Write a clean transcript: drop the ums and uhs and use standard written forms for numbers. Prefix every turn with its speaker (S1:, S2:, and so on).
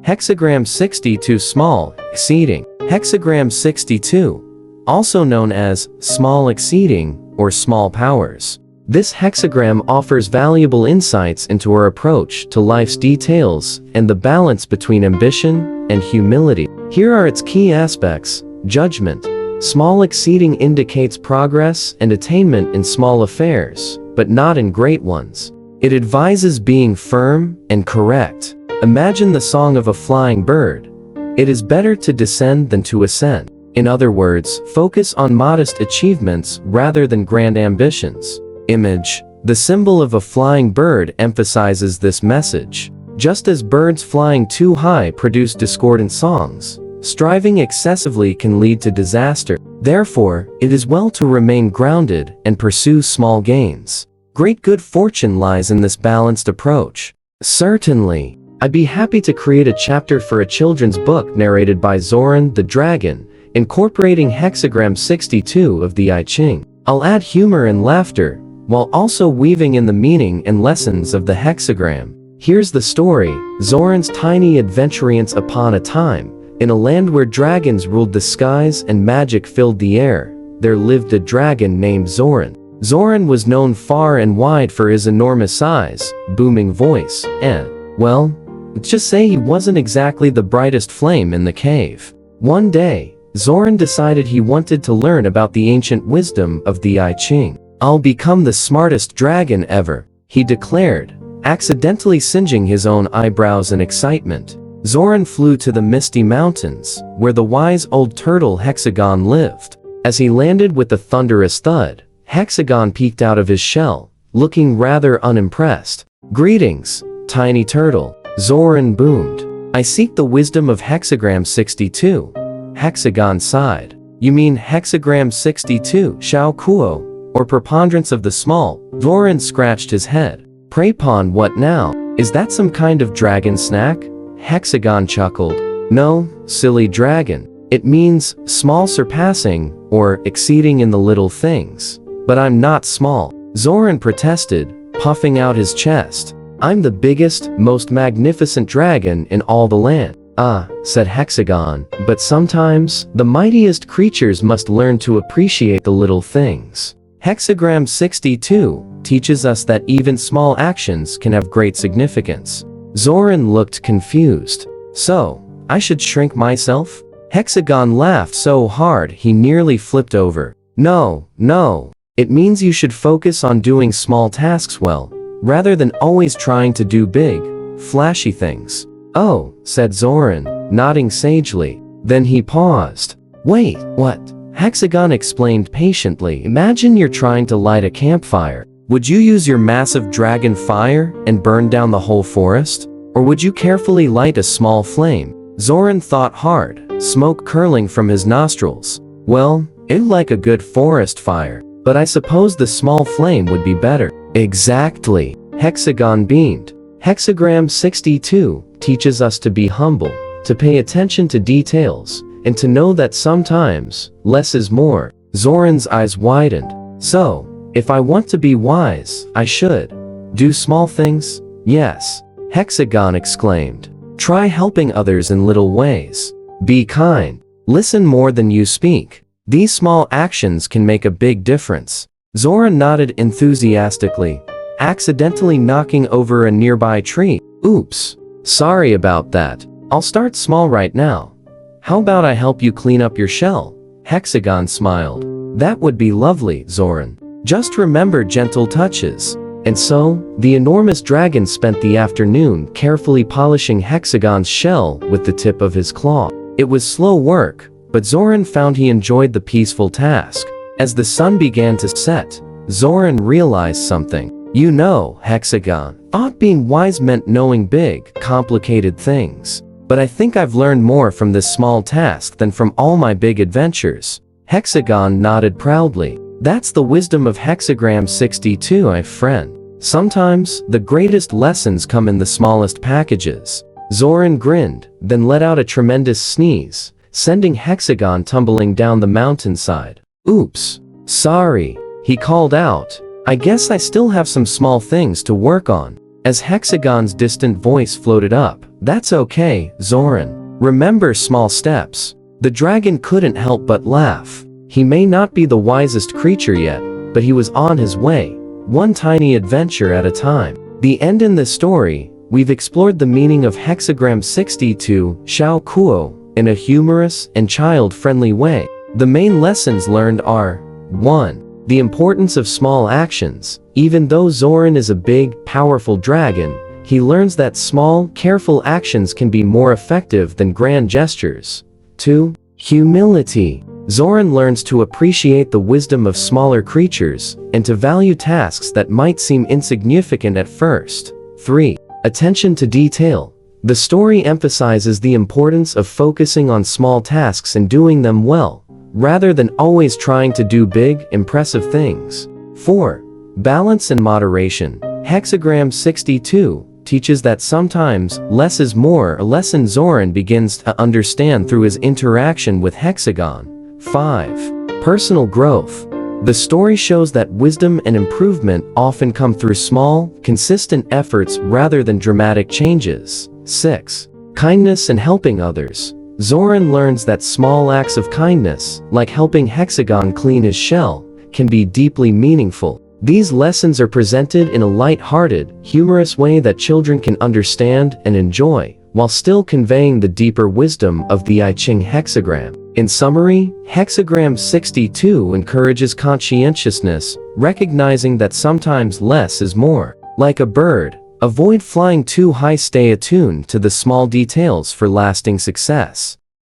S1: Hexagram 62 small, exceeding. Hexagram 62, also known as small exceeding or small powers. This hexagram offers valuable insights into our approach to life's details and the balance between ambition and humility. Here are its key aspects. Judgment. Small exceeding indicates progress and attainment in small affairs, but not in great ones. It advises being firm and correct. Imagine the song of a flying bird. It is better to descend than to ascend. In other words, focus on modest achievements rather than grand ambitions. Image. The symbol of a flying bird emphasizes this message. Just as birds flying too high produce discordant songs, striving excessively can lead to disaster. Therefore, it is well to remain grounded and pursue small gains. Great good fortune lies in this balanced approach. Certainly, I'd be happy to create a chapter for a children's book narrated by Zoran the Dragon, incorporating Hexagram 62 of the I Ching. I'll add humor and laughter, while also weaving in the meaning and lessons of the hexagram. Here's the story. Zoran's tiny adventurance. Upon a time, in a land where dragons ruled the skies and magic filled the air, there lived a dragon named Zoran. Zoran was known far and wide for his enormous size, booming voice, and, well, let's just say he wasn't exactly the brightest flame in the cave. One day, Zoran decided he wanted to learn about the ancient wisdom of the I Ching. "I'll become the smartest dragon ever," he declared, accidentally singeing his own eyebrows in excitement. Zoran flew to the misty mountains, where the wise old turtle Hexagon lived. As he landed with a thunderous thud, Hexagon peeked out of his shell, looking rather unimpressed. "Greetings, tiny turtle," Zoran boomed. "I seek the wisdom of Hexagram 62. Hexagon sighed. "You mean Hexagram 62, Shao Kuo, or preponderance of the small?" Zoran scratched his head. "Prepon what now? Is that some kind of dragon snack?" Hexagon chuckled. "No, silly dragon. It means small surpassing, or exceeding in the little things. But I'm not small," Zoran protested, puffing out his chest. "I'm the biggest, most magnificent dragon in all the land." "Ah," said Hexagon, "but sometimes, the mightiest creatures must learn to appreciate the little things." Hexagram 62 teaches us that even small actions can have great significance. Zoran looked confused. "So, I should shrink myself?" Hexagon laughed so hard he nearly flipped over. "No, no. It means you should focus on doing small tasks well, rather than always trying to do big, flashy things." "Oh," said Zoran, nodding sagely. Then he paused. "Wait, what?" Hexagon explained patiently. "Imagine you're trying to light a campfire. Would you use your massive dragon fire and burn down the whole forest? Or would you carefully light a small flame?" Zoran thought hard, smoke curling from his nostrils. "Well, it'd like a good forest fire, but I suppose the small flame would be better." "Exactly," Hexagon beamed. Hexagram 62 teaches us to be humble, to pay attention to details, and to know that sometimes, less is more. Zoran's eyes widened. "So, if I want to be wise, I should do small things?" "Yes," Hexagon exclaimed. "Try helping others in little ways. Be kind. Listen more than you speak. These small actions can make a big difference." Zoran nodded enthusiastically, accidentally knocking over a nearby tree. "Oops. Sorry about that. I'll start small right now. How about I help you clean up your shell?" Hexagon smiled. "That would be lovely, Zoran. Just remember gentle touches." And so, the enormous dragon spent the afternoon carefully polishing Hexagon's shell with the tip of his claw. It was slow work, but Zoran found he enjoyed the peaceful task. As the sun began to set, Zoran realized something. "You know, Hexagon, thought being wise meant knowing big, complicated things. But I think I've learned more from this small task than from all my big adventures." Hexagon nodded proudly. "That's the wisdom of Hexagram 62, my friend. Sometimes, the greatest lessons come in the smallest packages." Zoran grinned, then let out a tremendous sneeze, sending Hexagon tumbling down the mountainside. "Oops. Sorry," he called out. "I guess I still have some small things to work on." As Hexagon's distant voice floated up, That's okay, Zoran. Remember small steps. The dragon couldn't help but laugh. He may not be the wisest creature yet, but he was on his way, one tiny adventure at a time. The end. In this story, we've explored the meaning of Hexagram 62, Xiao Kuo, in a humorous and child-friendly way. The main lessons learned are: 1. The importance of small actions. Even though Zoran is a big, powerful dragon, he learns that small, careful actions can be more effective than grand gestures. 2. Humility. Zoran learns to appreciate the wisdom of smaller creatures and to value tasks that might seem insignificant at first. 3. Attention to detail. The story emphasizes the importance of focusing on small tasks and doing them well, rather than always trying to do big, impressive things. 4. Balance and moderation. Hexagram 62 teaches that sometimes less is more, a lesson Zoran begins to understand through his interaction with Hexagon. 5. Personal growth. The story shows that wisdom and improvement often come through small, consistent efforts rather than dramatic changes. 6. Kindness and helping others. Zoran learns that small acts of kindness, like helping Hexagon clean his shell, can be deeply meaningful. These lessons are presented in a light-hearted, humorous way that children can understand and enjoy, while still conveying the deeper wisdom of the I Ching hexagram. In summary, Hexagram 62 encourages conscientiousness, recognizing that sometimes less is more. Like a bird, avoid flying too high, stay attuned to the small details for lasting success.